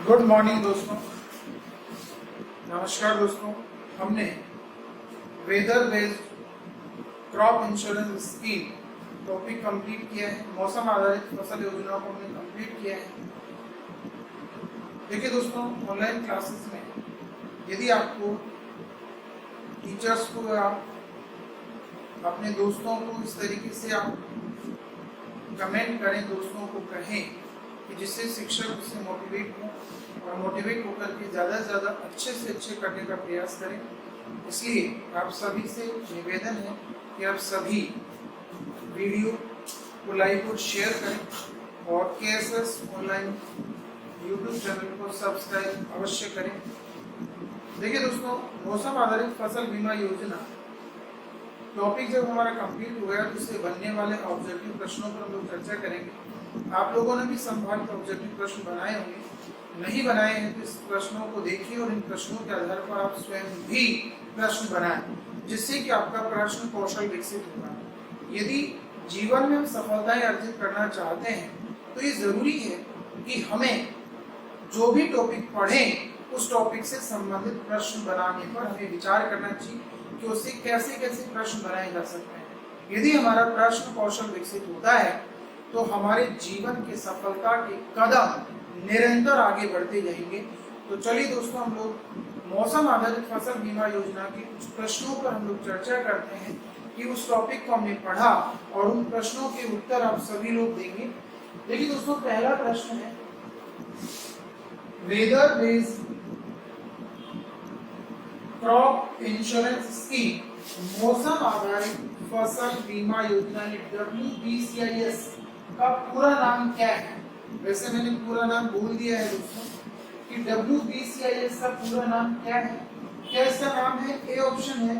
Good morning दोस्तों, नमस्कार दोस्तों। हमने weather based crop insurance scheme topic complete किया है। मौसम आधारित फसल योजना को हमने कंप्लीट किया है। देखिए दोस्तों, ऑनलाइन क्लासेस में यदि आपको टीचर्स को या अपने दोस्तों को इस तरीके से आप कमेंट करें, दोस्तों को कहें कि जिससे शिक्षक उससे मोटिवेट हो और मोटिवेट होकर के ज़्यादा से ज़्यादा अच्छे से अच्छे करने का प्रयास करें। इसलिए आप सभी से निवेदन है कि आप सभी वीडियो को लाइक और शेयर करें और KSS ऑनलाइन यूट्यूब चैनल को सब्सक्राइब अवश्य करें। देखिए दोस्तों, मौसम आधारित फसल बीमा योजना टॉपिक जब हमारा कंप्लीट हो गया तो उससे बनने वाले ऑब्जेक्टिव प्रश्नों पर हम लोग चर्चा करेंगे। आप लोगों ने भी संभावित ऑब्जेक्टिव प्रश्न बनाए होंगे, नहीं बनाए हैं तो इस प्रश्नों को देखिए और इन प्रश्नों के आधार पर आप स्वयं भी प्रश्न बनाएं, जिससे कि आपका प्रश्न कौशल विकसित होगा। यदि जीवन में हम सफलताएं अर्जित करना चाहते हैं तो ये जरूरी है कि हमें जो भी टॉपिक पढ़ें उस टॉपिक से संबंधित प्रश्न बनाने पर हमें विचार करना चाहिए कि उससे कैसे कैसे प्रश्न बनाए जा सकते हैं। यदि हमारा प्रश्न कौशल विकसित होता है तो हमारे जीवन के सफलता के कदम निरंतर आगे बढ़ते जाएंगे। तो चलिए दोस्तों, हम लोग मौसम आधारित फसल बीमा योजना के कुछ प्रश्नों पर हम लोग चर्चा करते हैं कि उस टॉपिक को हमने पढ़ा और उन प्रश्नों के उत्तर आप सभी लोग देंगे। देखिए दोस्तों, पहला प्रश्न है weather based crop insurance scheme मौसम आधारित फसल बीमा योजना WBCIS का पूरा नाम क्या है। वैसे मैंने पूरा नाम बोल दिया है दोस्तों कि WBCIS का पूरा नाम क्या है। क्या इसका नाम है? ए ऑप्शन है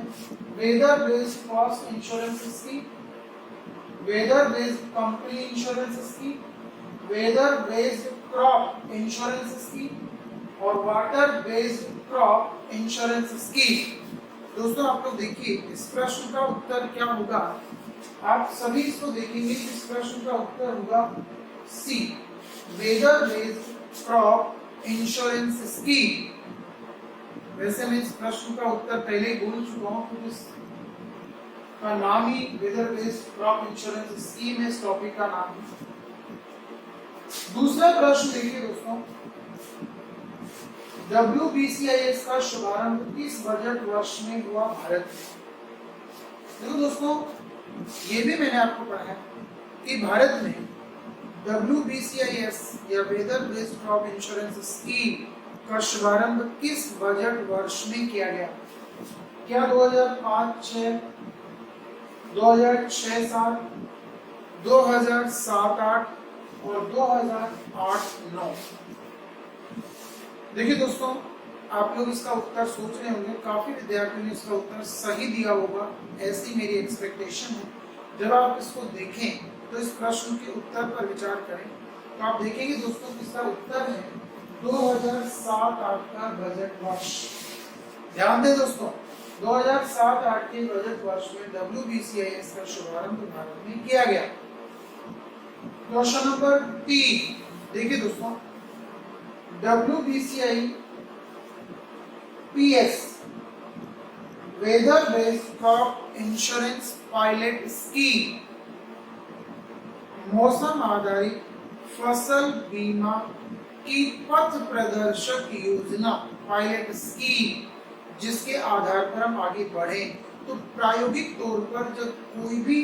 weather based cost insurance scheme, weather based company insurance scheme, weather based crop insurance scheme और water based crop insurance scheme. दोस्तों आप लोग देखिए, इस प्रश्न का उत्तर क्या होगा। आप सभी इसको देखेंगे, इस प्रश्न का उत्तर होगा C, weather based crop insurance scheme. वैसे मैं इस प्रश्न का उत्तर पहले ही बोल चुका हूँ क्योंकि इसका नाम ही weather based crop insurance scheme है, इस टॉपिक का नाम है। दूसरा प्रश्न देखिए दोस्तों, WBCIS का शुभारंभ किस बजट वर्ष में हुआ भारत में। देखो दोस्तों, ये भी मैंने आपको पढ़ाया कि भारत में WBCIS या weather based crop insurance scheme का शुभारंभ किस बजट वर्ष में किया गया। क्या 2005-06, 2006-07, 2007-08 और 2008-09। देखिए दोस्तों, आप लोग इसका उत्तर सोच रहे होंगे, काफी विद्यार्थियों ने इसका उत्तर सही दिया होगा, ऐसी मेरी एक्सपेक्टेशन है। जब आप इसको देखें तो इस प्रश्न के उत्तर पर विचार करें तो आप देखेंगे दोस्तों कि इसका उत्तर है 2007-08 का बजट वर्ष। ध्यान दें दोस्तों, 2007-08 के बजट वर्ष में WBCIS का शुभारंभ भारत में किया गया। क्वेश्चन नंबर 3 देखिए दोस्तों, WBCIS weather based crop insurance pilot scheme मौसम आधारित फसल बीमा की पथ प्रदर्शक योजना पायलट स्कीम, जिसके आधार पर हम आगे बढ़े। तो प्रायोगिक तौर पर जब कोई भी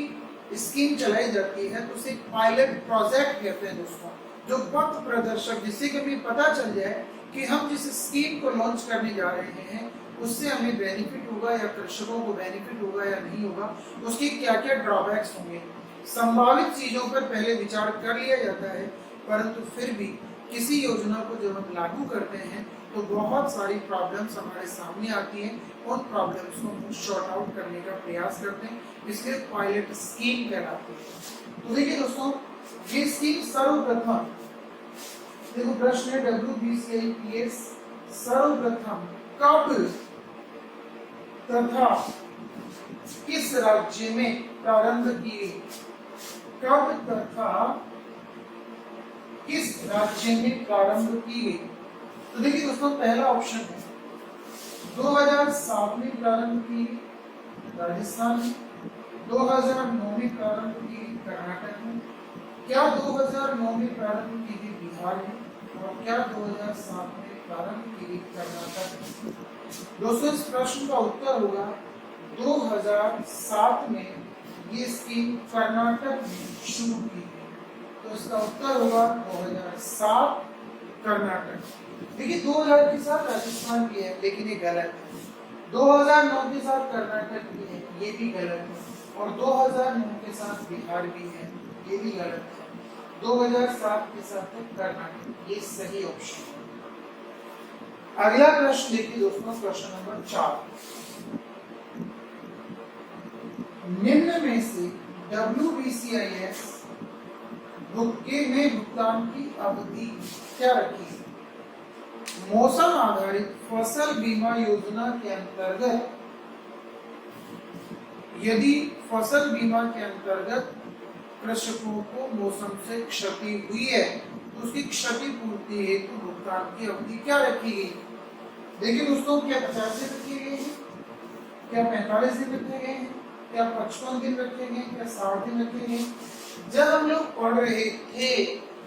स्कीम चलाई जाती है तो उसे पायलट प्रोजेक्ट कहते हैं दोस्तों, जो पथ प्रदर्शक, जिससे कि हमें पता चल जाए कि हम जिस स्कीम को लॉन्च करने जा रहे हैं उससे हमें बेनिफिट होगा या कृषकों को बेनिफिट होगा या नहीं होगा, उसके क्या क्या ड्रॉबैक्स होंगे। संभावित चीजों पर पहले विचार कर लिया जाता है, परंतु फिर भी किसी योजना को जब हम लागू करते हैं तो बहुत सारी प्रॉब्लम्स हमारे सामने आती हैं। उन प्रॉब्लम्स को हम शॉर्ट आउट करने का प्रयास करते हैं, इसलिए पायलट स्कीम कहलाती है। तो देखिए दोस्तों, ये स्कीम सर्वप्रथम, देखो प्रश्न है WBCIS सर्वप्रथम कब तथा किस राज्य में प्रारंभ की गई। कब तथा किस राज्य में प्रारंभ की गई। तो देखिए दोस्तों, पहला ऑप्शन है 2007 में प्रारंभ की राजस्थान में, 2009 में प्रारंभ की कर्नाटक में, क्या 2009 में प्रारंभ की गई बिहार में, और क्या 2007 में प्रारंभ की गई कर्नाटक में। दोस्तों, इस प्रश्न का उत्तर होगा 2007 में ये स्कीम कर्नाटक में शुरू की गई। तो इसका उत्तर होगा 2007 कर्नाटक। देखिए 2000 के साथ राजस्थान की है, लेकिन ये गलत है। 2009 के साथ कर्नाटक भी है, ये भी गलत है। और 2009 के साथ बिहार भी है, ये भी गलत है। 2007 के साथ है कर्नाटक, ये सही ऑप्शन है। अगला प्रश्न देखिए दोस्तों, प्रश्न नंबर 4। निम्न में से WBCIS में भुगतान की अवधि क्या रखी है? मौसम आधारित फसल बीमा योजना के अंतर्गत यदि फसल बीमा के अंतर्गत कृषकों को मौसम से क्षति हुई है तो उसकी क्षतिपूर्ति हेतु भुगतान की अवधि क्या रखी गई? देखिए दोस्तों, क्या 50 दिन रखे गए हैं, क्या 45 दिन रखे गए हैं, क्या 55 दिन रखे गए, क्या 60 दिन रखे गए? जब हम लोग पढ़ रहे थे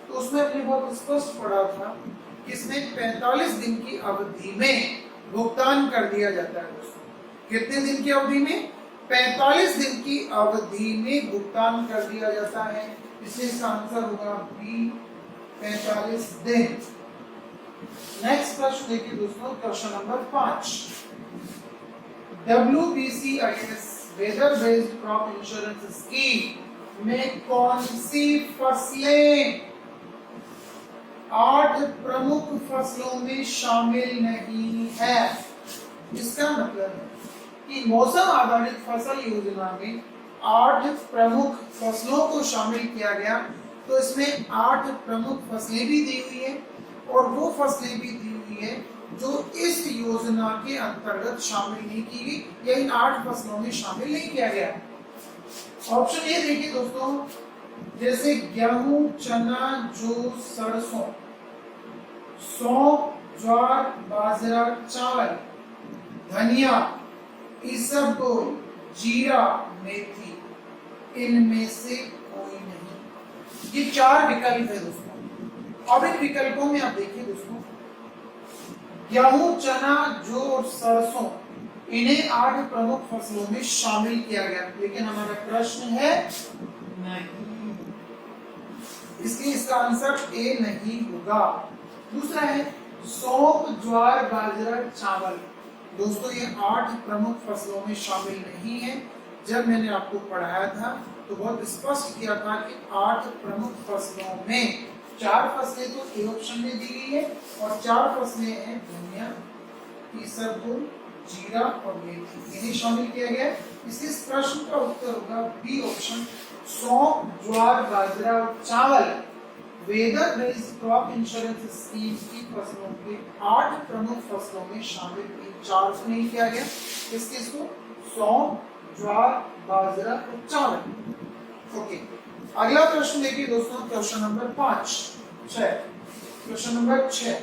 तो उसमें हमने बहुत स्पष्ट पढ़ा था कि इसमें 45 दिन की अवधि में भुगतान कर दिया जाता है। दोस्तों, कितने दिन की अवधि में? 45 दिन की अवधि में भुगतान कर दिया जाता है। इसलिए इसका आंसर होगा बी, 45 दिन। नेक्स्ट प्रश्न देखिए दोस्तों, प्रश्न number 5। WBCIS weather based crop insurance scheme में कौन सी फसलें 8 प्रमुख फसलों में शामिल नहीं है? इसका मतलब है कि मौसम आधारित फसल योजना में 8 प्रमुख फसलों को शामिल किया गया। तो इसमें 8 प्रमुख फसलें भी दी हुई है और वो फसलें भी दी हुई है जो इस योजना के अंतर्गत शामिल नहीं की गई या इन 8 फसलों में शामिल नहीं किया गया। ऑप्शन ए देखिए दोस्तों, जैसे गेहूं, चना, जौ, सरसों, सौंफ, ज्वार, बाजरा, चावल, धनिया, इसबगोल, जीरा, मेथी, इनमें से कोई नहीं। ये 4 विकल्प है दोस्तों। अब इन विकल्पों में आप देखिए दोस्तों, गेहूं, चना, जौ और सरसों, इन्हें 8 प्रमुख फसलों में शामिल किया गया, लेकिन हमारा प्रश्न है नहीं, इसलिए इसका आंसर ए नहीं होगा। दूसरा है सौंफ, ज्वार, बाजरा, चावल। दोस्तों, ये 8 प्रमुख फसलों में शामिल नहीं है। जब मैंने आपको पढ़ाया था तो बहुत स्पष्ट किया था कि 8 प्रमुख फसलों में 4 फसलें तो ए ऑप्शन में दी गई है और 4 फसलें हैं धनिया, इसबगोल, जीरा और मेथी, इन्हें शामिल किया गया। इसलिए इस प्रश्न का उत्तर होगा बी ऑप्शन, सौंफ, ज्वार, बाजरा और चावल weather based crop insurance scheme की फसलों के 8 प्रमुख फसलों में शामिल, इन 4 को नहीं किया गया। इसको सौंफ, ज्वार, बाजरा और चावल। ओके, अगला प्रश्न देखिए दोस्तों, प्रश्न नंबर 6। प्रश्न number 6,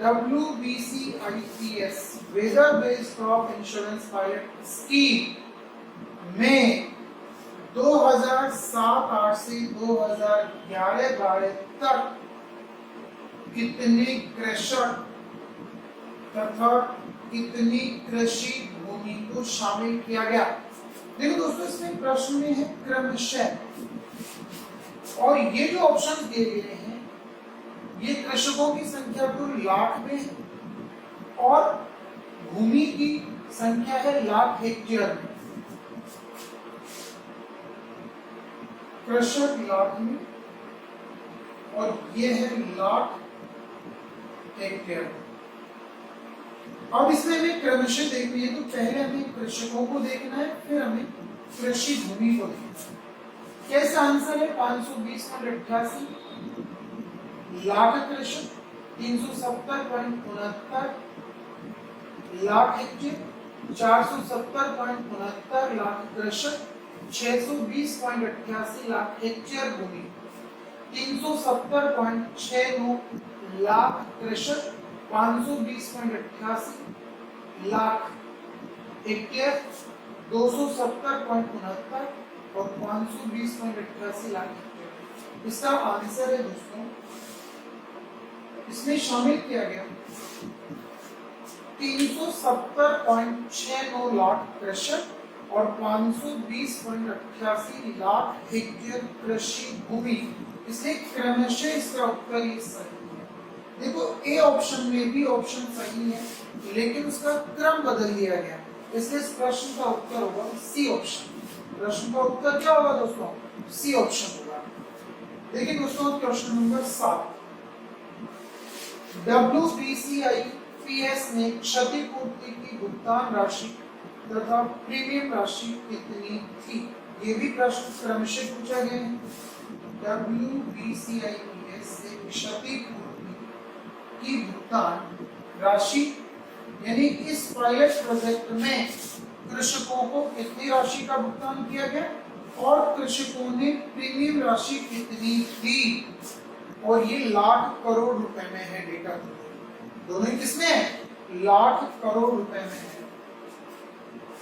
WBCIS weather based crop insurance pilot scheme में 2007-8 से 2011-12 तक कितने कृषक तथा कितनी कृषि भूमि को शामिल किया गया? देखो दोस्तों, इसमें प्रश्न में है क्रमशः, और ये जो ऑप्शन दिए गए हैं ये कृषकों की संख्या तो लाख में है और भूमि की संख्या है लाख हेक्टेयर में। कृषक लाख में और ये है लाख हेक्टेयर। अब इसमें हमें क्रमशः देखनी है, तो पहले हमें कृषकों को देखना है, फिर हमें कृषि भूमि को देखना है। कैसा आंसर है? 520.88 लाख कृषक, 370.69 लाख हेक्टेयर, 470.69 लाख कृषक, 620.88 लाख हेक्टेयर भूमि, 370.69 लाख कृषक, 520.88 लाख हेक्टेयर, 270.69 और 520.88 लाख हेक्टेयर। इसका आंसर है दोस्तों, इसमें शामिल किया गया 370.69 लाख क्रशर और 520.88 लाख हेक्टेयर कृषि भूमि। इसलिए क्रमशः इसका उत्तर ये सही है। देखो ए ऑप्शन में भी ऑप्शन सही है, लेकिन उसका क्रम बदल दिया गया, इसलिए इस प्रश्न का उत्तर होगा सी ऑप्शन। प्रश्न का उत्तर क्या होगा दोस्तों? सी ऑप्शन होगा। देखिए दोस्तों क्वेश्चन नंबर 7, WBCIPS ने क्षतिपूर्ति की भुगतान राशि तथा प्रीमियम राशि कितनी थी? ये भी प्रश्न क्रमशः पूछा गया है। WBCIPS से क्षतिपूर्ति की भुगतान राशि, यानी इस पायलट प्रोजेक्ट में कृषकों को कितनी राशि का भुगतान किया गया और कृषकों ने प्रीमियम राशि कितनी थी, और ये लाख करोड़ रुपए में है डेटा। दोनों ही किसमें है? लाख करोड़ रुपए में है।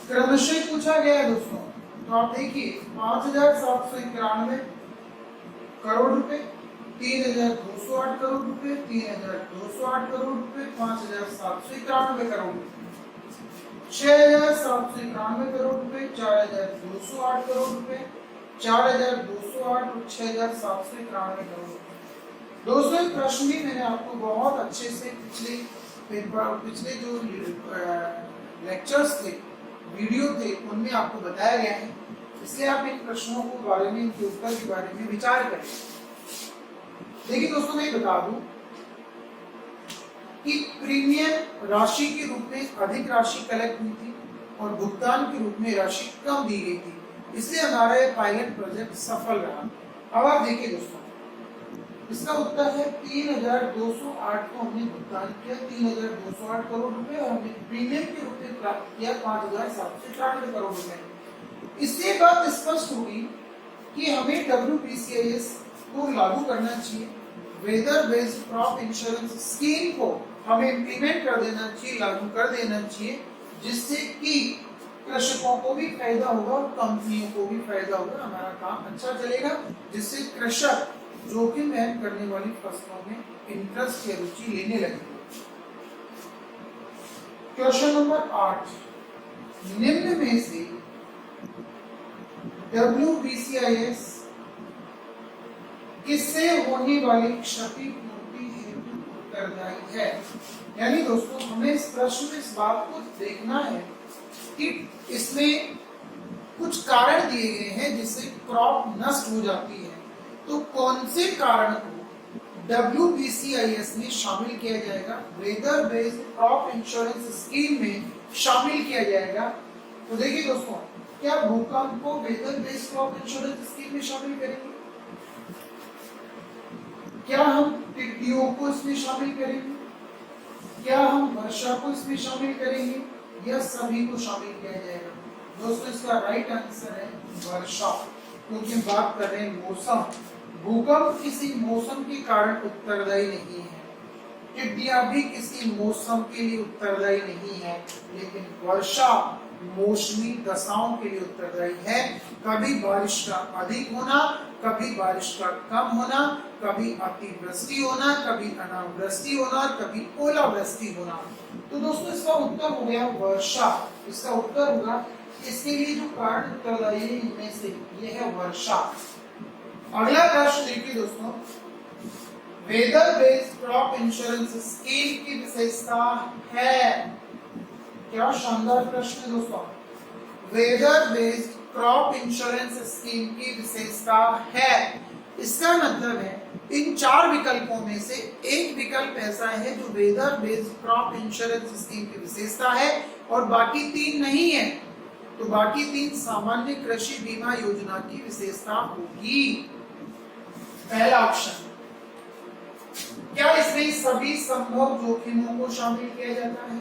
क्रमशः पूछा गया है दोस्तों, तो आप देखिए 5,791 करोड़ रुपए, 3,208 करोड़ रुपए, 3,208 करोड़ रुपए, 5,791 करोड़ रुपए, 6,791 करोड़ रुपए, 4,208 करोड़ रुपए, 4,208 और 6,791 करोड़ रुपए। दोस्तों ये प्रश्न भी मैंने आपको बहुत अच्छे से पिछले जो लेक्चर्स थे, वीडियो थे, उनमें आपको बताया गया है, इसलिए आप इन प्रश्नों के बारे में, इनके उत्तर के बारे में विचार करें। देखिए दोस्तों मैं बता दूं कि प्रीमियम राशि के रूप में अधिक राशि कलेक्ट हुई थी और भुगतान के रूप में राशि कम दी गई थी, इसलिए हमारा ये पायलट प्रोजेक्ट सफल रहा। अब आप देखिए दोस्तों, इसका उत्तर है 3,208 को हमने भुगतान किया, 3,208 करोड़ रुपए, और हमने प्रीमियम के रूप में प्राप्त किया 5,794 करोड़ रुपए। इससे बात स्पष्ट होगी कि हमें WBCIS को लागू करना चाहिए, weather based crop insurance scheme को हमें इम्प्लीमेंट कर देना चाहिए, लागू कर देना चाहिए, जिससे कि कृषकों को भी फायदा होगा और कंपनियों को भी फायदा होगा, हमारा काम अच्छा चलेगा, जिससे कृषक जोखिम वहन करने वाली फसलों में इंटरेस्ट या रुचि लेने लगेंगे। क्वेश्चन नंबर 8, निम्न में से WBCIS किससे होने वाली क्षतिपूर्ति हेतु उत्तरदायी है? यानी दोस्तों हमें इस प्रश्न में इस बात को देखना है कि इसमें कुछ कारण दिए गए हैं जिससे क्रॉप नष्ट हो जाती है, तो कौन से कारण को WBCIS में शामिल किया जाएगा, weather based crop insurance scheme में शामिल किया जाएगा? तो देखिए दोस्तों, क्या भूकंप को weather based crop insurance scheme में शामिल करेंगे? क्या हम टिड्डियों को इसमें शामिल करेंगे? क्या हम वर्षा को इसमें शामिल करेंगे, या सभी को शामिल किया जाएगा? दोस्तों इसका राइट आंसर है वर्षा, क्योंकि हम बात कर रहे हैं मौसम। भूकंप किसी मौसम के कारण उत्तरदायी नहीं है, टिड्डियां भी किसी मौसम के लिए उत्तरदायी नहीं है, लेकिन वर्षा मौसमी दशाओं के लिए उत्तरदायी है। कभी बारिश का अधिक होना, कभी बारिश का कम होना, कभी अतिवृष्टि होना, कभी अनावृष्टि होना, कभी ओलावृष्टि होना। तो दोस्तों इसका उत्तर हो गया वर्षा। इसका उत्तर होगा, इसके लिए जो कारण उत्तरदायी है इनमें से ये है वर्षा। अगला प्रश्न देखिए दोस्तों, weather based crop insurance scheme की विशेषता है। क्या शानदार प्रश्न है दोस्तों। Weather based crop insurance scheme की विशेषता है, इसका मतलब है इन 4 विकल्पों में से एक विकल्प ऐसा है जो weather based crop insurance scheme की विशेषता है और बाकी 3 नहीं है, तो बाकी 3 सामान्य कृषि बीमा योजना की विशेषता होगी। पहला ऑप्शन, क्या इसमें सभी संभव जोखिमों को शामिल किया जाता है?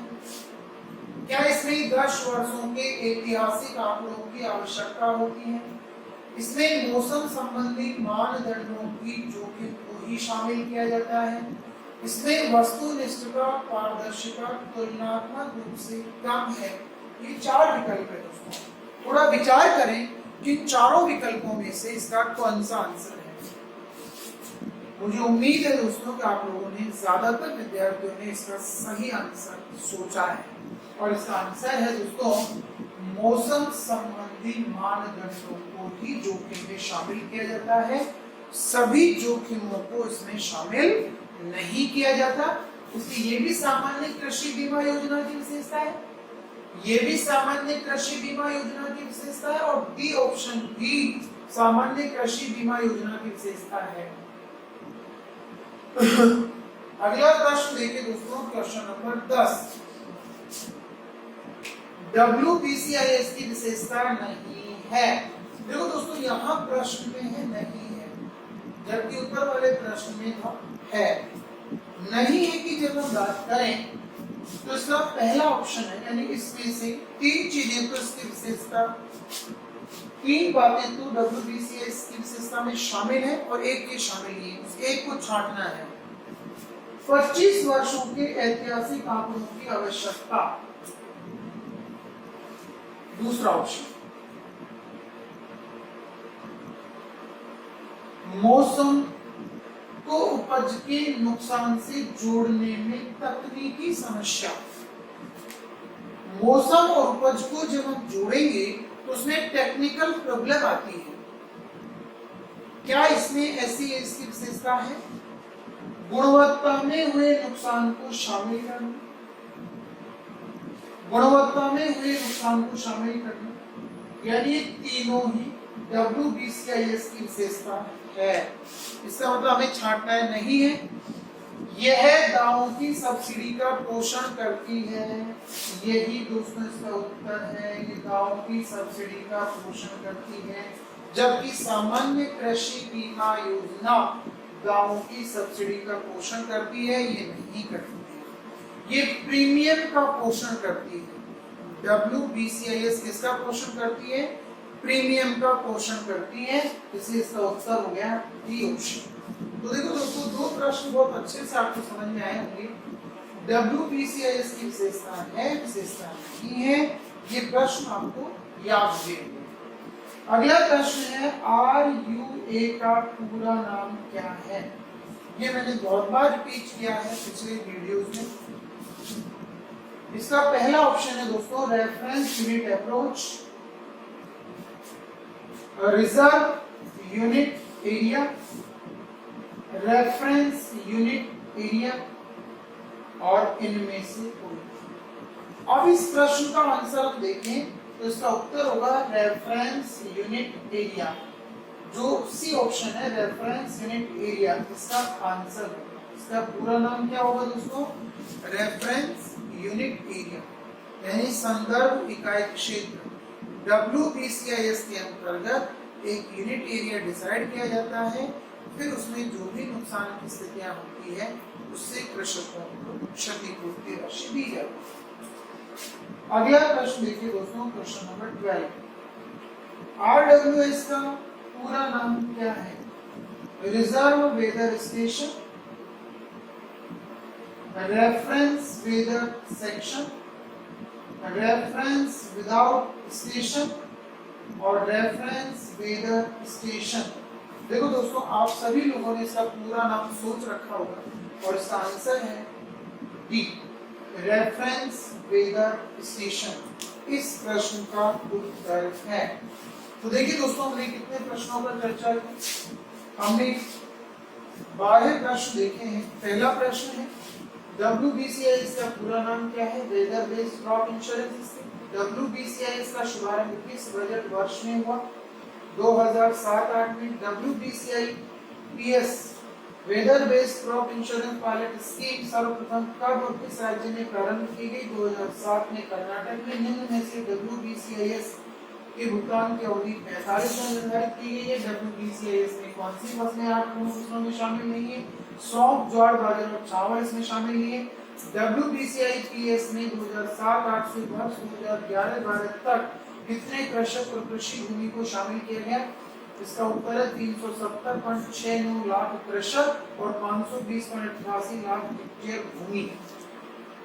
क्या इसमें 10 वर्षों के ऐतिहासिक आंकड़ों की आवश्यकता होती है? इसमें मौसम संबंधी मानदंडों की जोखिम को ही शामिल किया जाता है? इसमें वस्तुनिष्ठता, पारदर्शिता तुलनात्मक रूप से कम है। ये 4 विकल्प है दोस्तों। थोड़ा विचार करें कि चारों विकल्पों में से इसका कौन सा आंसर है। मुझे उम्मीद है दोस्तों कि आप लोगों ने, ज्यादातर विद्यार्थियों ने इसका सही आंसर सोचा है और इसका आंसर है दोस्तों मौसम संबंधी मानदंडों को ही जोखिम में शामिल किया जाता है। सभी जोखिमों को इसमें शामिल नहीं किया जाता। इसलिए ये भी सामान्य कृषि बीमा योजना की विशेषता है, ये भी सामान्य कृषि बीमा योजना की विशेषता है और डी ऑप्शन भी सामान्य कृषि बीमा योजना की विशेषता है। अगला प्रश्न देखिए दोस्तों, क्वेश्चन नंबर 10। WBCIS की विशेषता नहीं है। देखो दोस्तों, यहाँ प्रश्न में है नहीं है, जबकि ऊपर वाले प्रश्न में था है। नहीं है कि जब हम बात करें तो इसका पहला ऑप्शन है, यानी इसमें से 3 चीजें तो इसकी विशेषता, 3 बातें तो WBCIS की विशेषता में शामिल है और एक के शामिल नहीं है, उस एक को छांटना है। 25 वर्षों के ऐतिहासिक आंकड़ों की आवश्यकता, दूसरा ऑप्शन। मौसम को उपज के नुकसान से जोड़ने में तकनीकी समस्या। मौसम और उपज को जब हम जोड़ेंगे तो उसमें टेक्निकल प्रॉब्लम आती है। क्या इसमें ऐसी इसकी विशेषता है? गुणवत्ता में हुए नुकसान को शामिल करना, गुणवत्ता में हुए नुकसान को शामिल करना, यानी तीनों ही WBCIS की विशेषता है। इसका मतलब हमें छांटना है, नहीं है। यह दावों की सब्सिडी का पोषण करती है, यही दोस्तों इसका उत्तर है। ये दावों की सब्सिडी का पोषण करती है, जबकि सामान्य कृषि बीमा योजना दावों की सब्सिडी का पोषण करती है, ये नहीं करती है। ये प्रीमियम का पोषण करती है। WBCIS किसका पोषण करती है? प्रीमियम का पोषण करती है। इसलिए इसका उत्तर हो गया डी ऑप्शन। तो देखो दोस्तों, 2 प्रश्न बहुत अच्छे से आपको समझ में आए होंगे। WBCIS की विशेषता है, विशेषता नहीं है, ये प्रश्न आपको याद होंगे। अगला प्रश्न है, RUA का पूरा नाम क्या है? ये मैंने बहुत बार रिपीट किया है पिछले वीडियोस में। इसका पहला ऑप्शन है दोस्तों reference unit approach, reserve unit area, reference unit area और इनमें से कोई। अब इस प्रश्न का आंसर हम देखें तो इसका उत्तर होगा रेफरेंस यूनिट एरिया, जो सी ऑप्शन है, रेफरेंस यूनिट एरिया इसका आंसर होगा। इसका पूरा नाम क्या होगा दोस्तों? रेफरेंस यूनिट एरिया, यानी संदर्भ इकाई क्षेत्र। WBCIS के अंतर्गत एक यूनिट एरिया डिसाइड किया जाता है, फिर उसमें जो भी नुकसान की स्थितियां होती है उससे कृषकों को क्षतिपूर्ति राशि दी जाती है। अगला प्रश्न देखिए दोस्तों, क्वेश्चन नंबर 12। RWS का पूरा नाम क्या है? Reserve weather station, reference weather section, reference without station और रेफरेंस वेदर स्टेशन। देखो दोस्तों, आप सभी लोगों ने इसका पूरा नाम सोच रखा होगा और इसका आंसर है डी, रेफरेंस वेदर स्टेशन इस प्रश्न का उत्तर है। तो देखिए दोस्तों, हमने कितने प्रश्नों पर चर्चा की? हमने 12 प्रश्न देखे हैं। पहला प्रश्न है WBCIS का पूरा नाम क्या है? Weather based crop insurance scheme. WBCIS का शुभारंभ किस बजट वर्ष में हुआ? 2007-8 में। WBCIS weather based crop insurance pilot scheme सर्वप्रथम कब और किस राज्य में प्रारंभ की गई? 2007 में कर्नाटक में। निम्न में से WBCIS के भुगतान की अवधि 45 दिन निर्धारित की गई है। WBCIS में कौन सी फसलें 8 प्रमुख फसलों में शामिल नहीं है? सौंफ, ज्वार, बाजरा और चावल इसमें शामिल नहीं है। WBCIS में 2007-8 से वर्ष 2011-12 तक कितने कृषक और कृषि भूमि को शामिल किया गया? इसका उत्तर है 370.69 लाख कृषक और 520.88 लाख हेक्टेयर भूमि।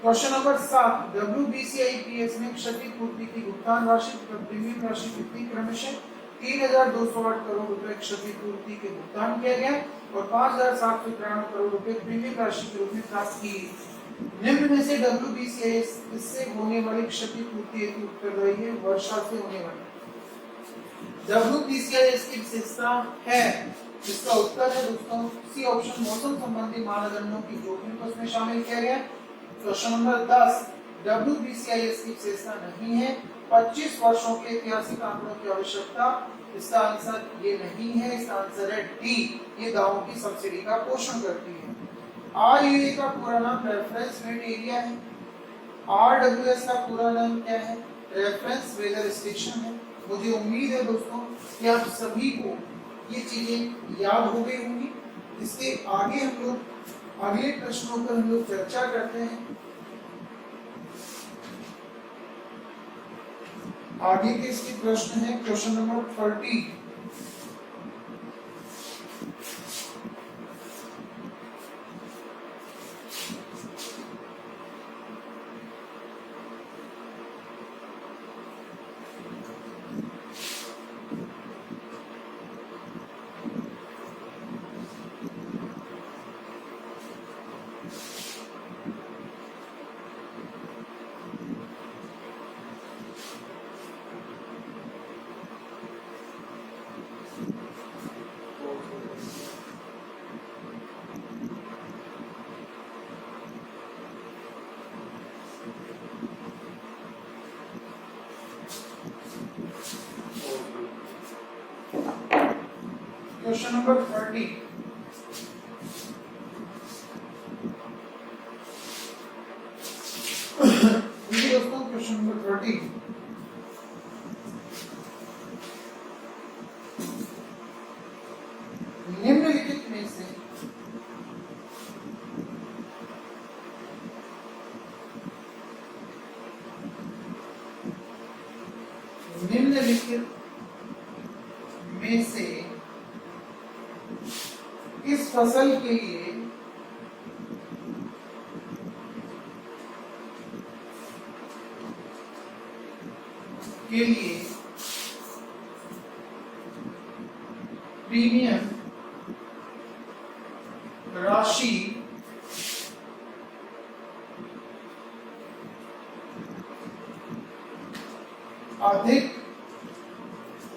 क्वेश्चन नंबर 7, WBCIPS में क्षतिपूर्ति की भुगतान राशि तथा प्रीमियम राशि कितनी क्रमशः 3,208 करोड़ रुपए क्षतिपूर्ति के भुगतान किया गया और 5,793 करोड़ रुपए प्रीमियम राशि के रूप में प्राप्त की। निम्न में से WBCIS इससे होने वाली क्षतिपूर्ति हेतु उत्तरदायी है? वर्षा से होने वाली। WBCIS की विशेषता है, इसका उत्तर है दोस्तों सी ऑप्शन, मौसम संबंधी मानदंडों की जोखिम को इसमें शामिल किया गया। क्वेश्चन नंबर 10, WBCIS की विशेषता नहीं है 25 वर्षों के ऐतिहासिक आंकड़ों की आवश्यकता। इसका आंसर ये नहीं है, इसका आंसर है डी, ये दावों की सब्सिडी का पोषण करती है। RUA का पूरा नाम रेफरेंस रेट एरिया है। RWS का पूरा नाम क्या है? रेफरेंस वेदर स्टेशन है। मुझे उम्मीद है दोस्तों कि आप सभी को ये चीजें याद हो गई होंगी। इसके आगे हम लोग अगले प्रश्नों पर हम लोग चर्चा करते हैं। आगे के इसके प्रश्न है क्वेश्चन नंबर 30। क्वेश्चन नंबर 30, दोस्तों क्वेश्चन नंबर 30, निम्नलिखित में से इस फसल के लिए प्रीमियम राशि अधिक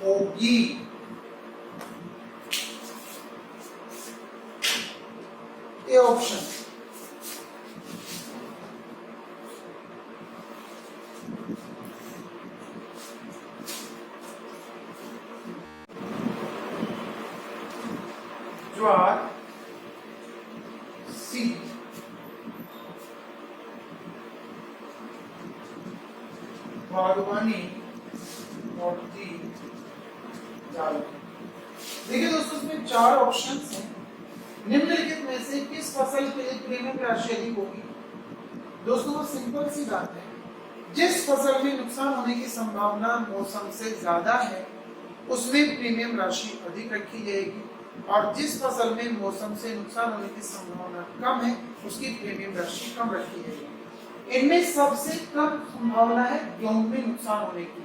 होगी। ए ऑप्शन ज्वार, सी बागवानी और डी दाल। देखिए दोस्तों इसमें 4 ऑप्शंस हैं। निम्नलिखित में से किस फसल के लिए प्रीमियम राशि अधिक होगी? दोस्तों वो सिंपल सी बात है, जिस फसल में नुकसान होने की संभावना मौसम से ज्यादा है उसमें प्रीमियम राशि अधिक रखी जाएगी और जिस फसल में मौसम से नुकसान होने की संभावना कम है उसकी प्रीमियम राशि कम रखी जाएगी। इनमें सबसे कम संभावना है गेहूं में नुकसान होने की,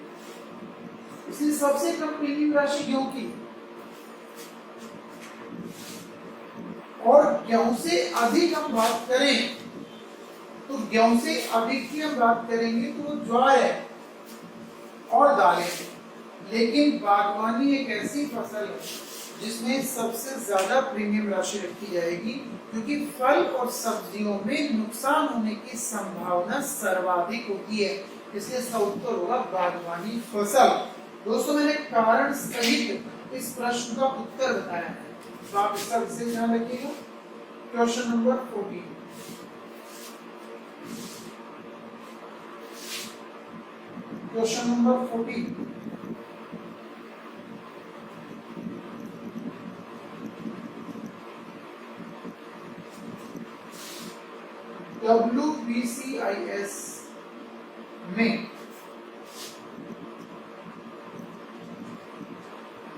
इसलिए सबसे कम प्रीमियम राशि गेहूं की। और गेहूं से अधिक हम बात करें तो गेहूं से अधिक की हम बात करेंगे तो ज्वार है और दालें। लेकिन बागवानी एक ऐसी फसल है जिसमें सबसे ज्यादा प्रीमियम राशि रखी जाएगी क्योंकि फल और सब्जियों में नुकसान होने की संभावना सर्वाधिक होती है, इसलिए इसका उत्तर होगा बागवानी फसल। दोस्तों मैंने कारण सहित इस प्रश्न का उत्तर बताया है, तो आप इसका विशेष ध्यान रखिएगा। Question number 14, question number 14, WBCIS में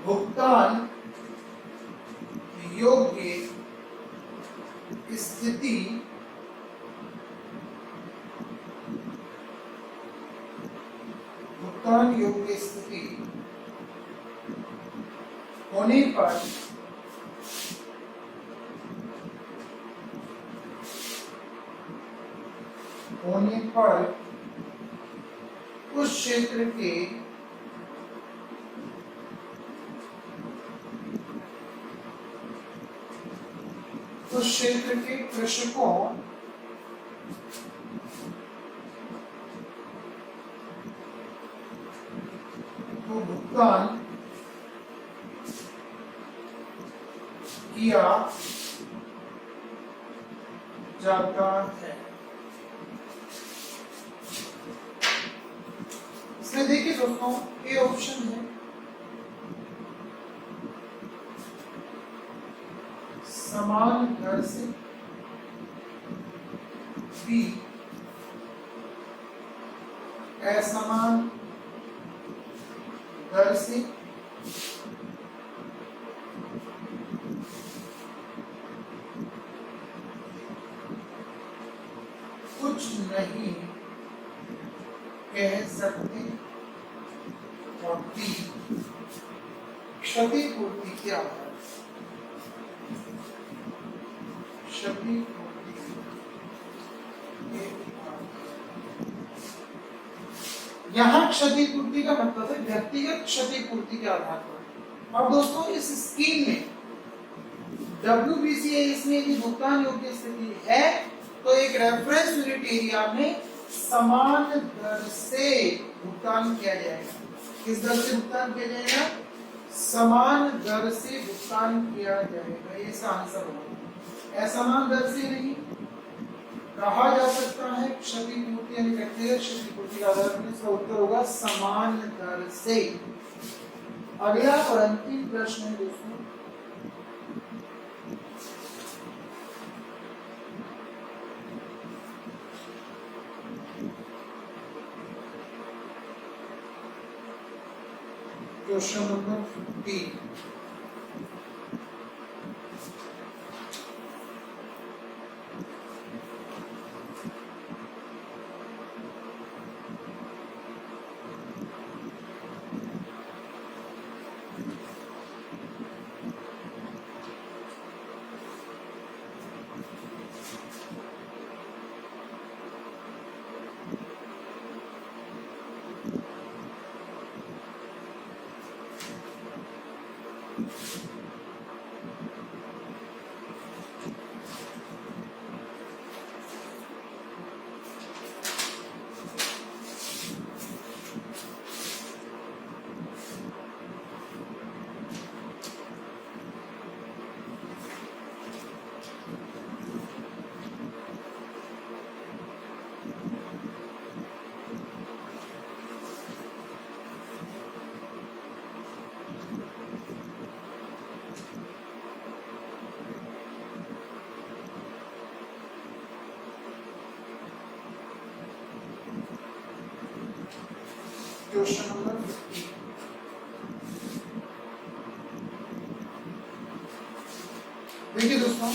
भुगतान योग्य स्थिति भुगतान योग्य स्थिति होने पर उस क्षेत्र के कृषकों को भुगतान किया जाता है। इसमें देखिए दोस्तों, ए ऑप्शन है समान दर से, बी असमान दर से, कुछ नहीं कह सकते, और बी क्षतिपूर्ति के आधार, क्षतिपूर्ति के आधार। यहाँ क्षतिपूर्ति का मतलब है व्यक्तिगत क्षतिपूर्ति के आधार पर। अब दोस्तों इस स्कीम में WBCS में यदि भुगतान योग्य स्थिति है तो एक रेफरेंस यूनिट एरिया में समान दर से भुगतान किया जाएगा। किस दर से भुगतान किया जाएगा? समान दर से भुगतान किया जाएगा। ये इसका आंसर होगा। असमान दर से नहीं कहा जा सकता है, क्षतिपूर्ति यानी व्यक्तिगत क्षतिपूर्ति का आधार पर इसका उत्तर होगा समान दर से। अगला और अंतिम प्रश्न है दोस्तों, क्वेश्चन नंबर 15। Question number 15। देखिए दोस्तों,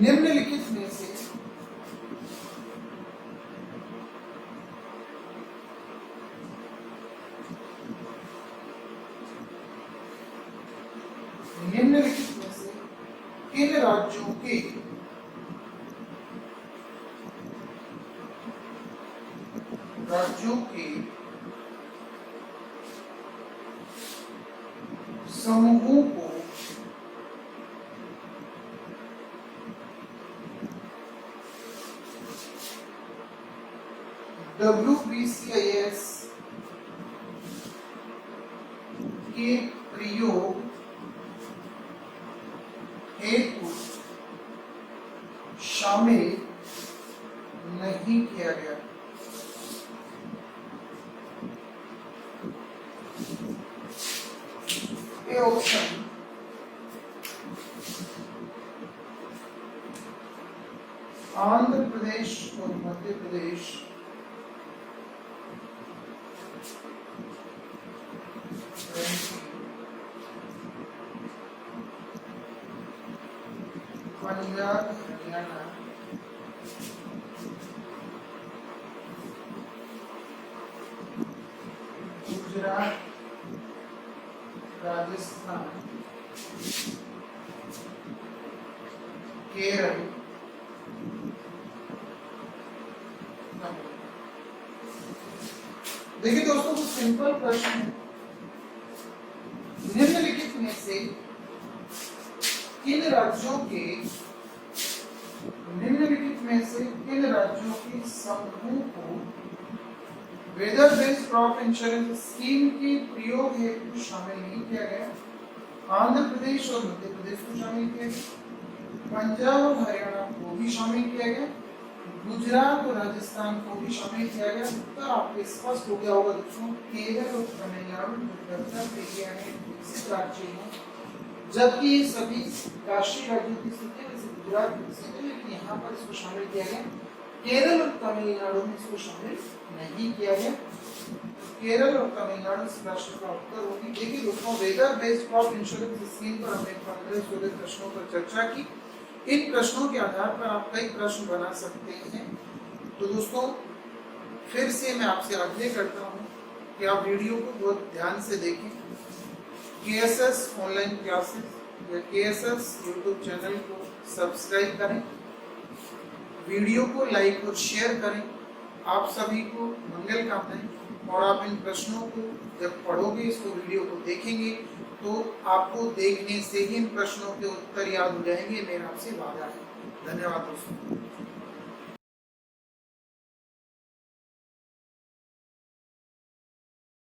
निम्नलिखित में से किन राज्यों के समूहों को WBCIS के प्रयोग हेतु शामिल नहीं किया गया। ए ऑप्शन आंध्र प्रदेश और मध्य प्रदेश, पंजाब हरियाणा गुजरात राजस्थान केरल देखिए दोस्तों, कुछ सिंपल प्रश्न है। निम्नलिखित में से किन राज्यों के समूह को weather based crop insurance scheme के प्रयोग हेतु शामिल नहीं किया गया। आंध्र प्रदेश और मध्य प्रदेश को शामिल किया गया, पंजाब और हरियाणा को भी शामिल किया गया, गुजरात और राजस्थान को भी शामिल किया गया। उत्तर आपके स्पष्ट हो गया होगा दोस्तों, केरल और तमिलनाडु विकसित राज्य हैं, जबकि ये सभी राष्ट्रीय राज्यों की स्थिति है, जैसे गुजरात की स्थिति है, लेकिन यहाँ पर इसको शामिल किया गया। केरल और तमिलनाडु में इसको शामिल नहीं किया गया। केरल और तमिलनाडु इस प्रश्न का उत्तर होगी। देखिए दोस्तों, weather based crop insurance scheme पर हमने 15-16 प्रश्नों पर चर्चा की। इन प्रश्नों के आधार पर आप कई प्रश्न बना सकते हैं। तो दोस्तों, फिर से मैं आपसे आग्रह करता हूँ कि आप वीडियो को बहुत ध्यान से देखें। केएसएस ऑनलाइन क्लासेस या केएसएस यूट्यूब चैनल को सब्सक्राइब करें, वीडियो को लाइक और शेयर करें। आप सभी को मंगल कामनाएं। और आप इन प्रश्नों को जब पढ़ोगे, इसको वीडियो को देखेंगे, तो आपको देखने से ही इन प्रश्नों के उत्तर याद हो जाएंगे। मेरा आपसे वादा है। धन्यवाद दोस्तों।